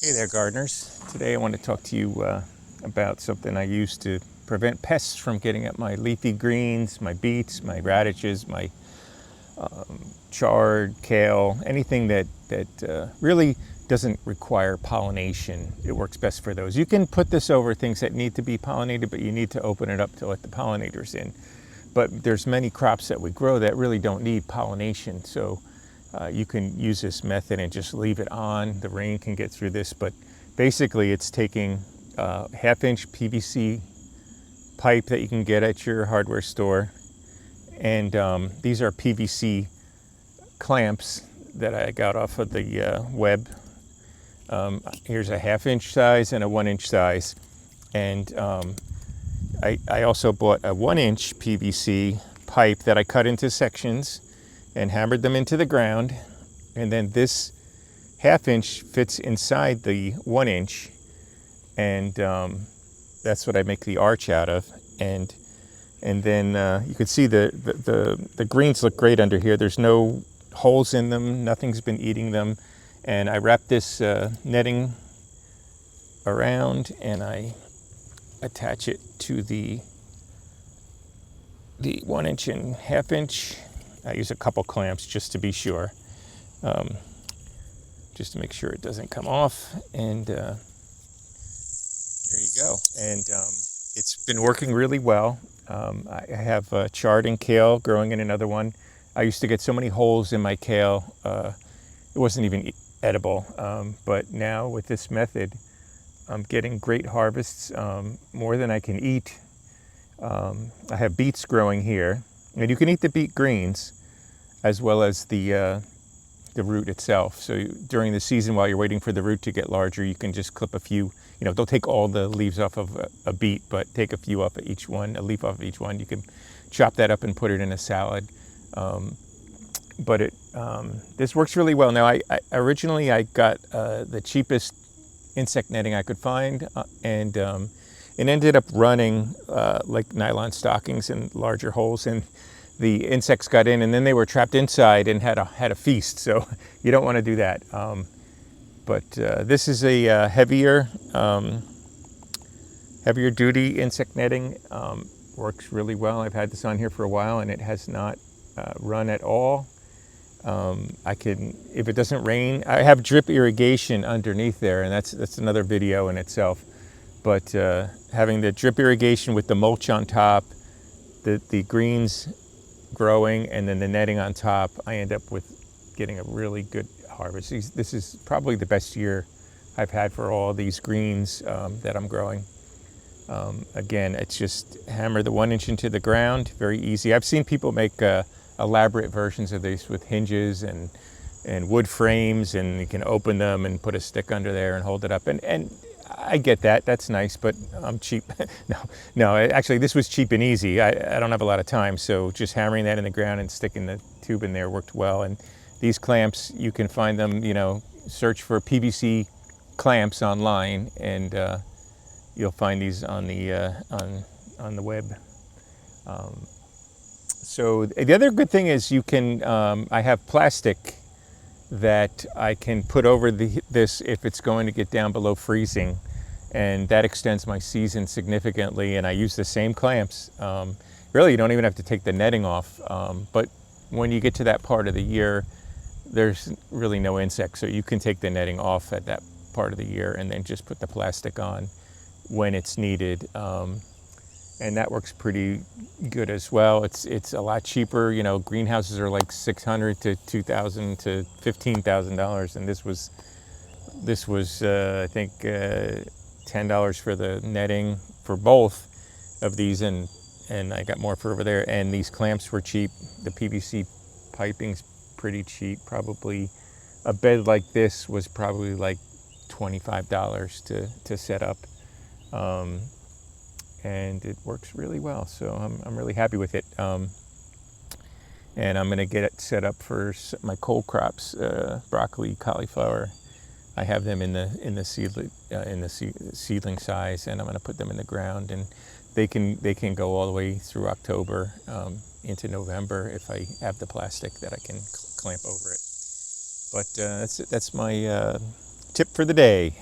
Hey there, gardeners. Today I want to talk to you about something I use to prevent pests from getting at my leafy greens, my beets, my radishes, my chard, kale, anything that really doesn't require pollination. It works best for those. You can put this over things that need to be pollinated, but you need to open it up to let the pollinators in. But there's many crops that we grow that really don't need pollination, so you can use this method and just leave it on. The rain can get through this, but basically it's taking a half-inch PVC pipe that you can get at your hardware store, and these are PVC clamps that I got off of the web. Here's a half-inch size and a 1-inch size, and I also bought a 1-inch PVC pipe that I cut into sections and hammered them into the ground, and then this half-inch fits inside the 1-inch, and that's what I make the arch out of. And then you can see the greens look great under here. There's no holes in them, nothing's been eating them, and I wrap this netting around and I attach it to the 1-inch and half-inch. I use a couple clamps just to be sure, just to make sure it doesn't come off. And there you go. And it's been working really well. I have chard and kale growing in another one. I used to get so many holes in my kale, it wasn't even edible. But now with this method, I'm getting great harvests, more than I can eat. I have beets growing here, and you can eat the beet greens as well as the root itself. So during the season, while you're waiting for the root to get larger, you can just clip a few. Don't take all the leaves off of a beet, but take a few off of each one, a leaf off of each one. You can chop that up and put it in a salad. But this works really well. Now, I originally got the cheapest insect netting I could find, and it ended up running like nylon stockings and larger holes, and the insects got in, and then they were trapped inside and had a feast. So you don't want to do that. But this is a heavier duty insect netting. Works really well. I've had this on here for a while, and it has not run at all. If it doesn't rain, I have drip irrigation underneath there, and that's another video in itself. But having the drip irrigation with the mulch on top, the greens growing, and then the netting on top, I end up with getting a really good harvest. This is probably the best year I've had for all these greens that I'm growing. Again, it's just hammer the 1-inch into the ground, very easy. I've seen people make elaborate versions of these with hinges and wood frames, and you can open them and put a stick under there and hold it up. And I get that, that's nice, but I'm cheap. No, actually this was cheap and easy. I don't have a lot of time, so just hammering that in the ground and sticking the tube in there worked well. And these clamps, you can find them, search for PVC clamps online, and you'll find these on the web. So the other good thing is you can, I have plastic that I can put over this if it's going to get down below freezing, and that extends my season significantly. And I use the same clamps. Really, you don't even have to take the netting off, but when you get to that part of the year, there's really no insects, so you can take the netting off at that part of the year and then just put the plastic on when it's needed. And that works pretty good as well. It's a lot cheaper. Greenhouses are like $600 to $2,000 to $15,000, and this was I think $10 for the netting for both of these, and I got more for over there. And these clamps were cheap. The PVC piping's pretty cheap. Probably a bed like this was probably like $25 to set up. And it works really well, so I'm really happy with it. And I'm going to get it set up for my cold crops, broccoli, cauliflower. I have them in the seedling size, and I'm going to put them in the ground, and they can go all the way through October into November if I have the plastic that I can clamp over it. But that's my tip for the day.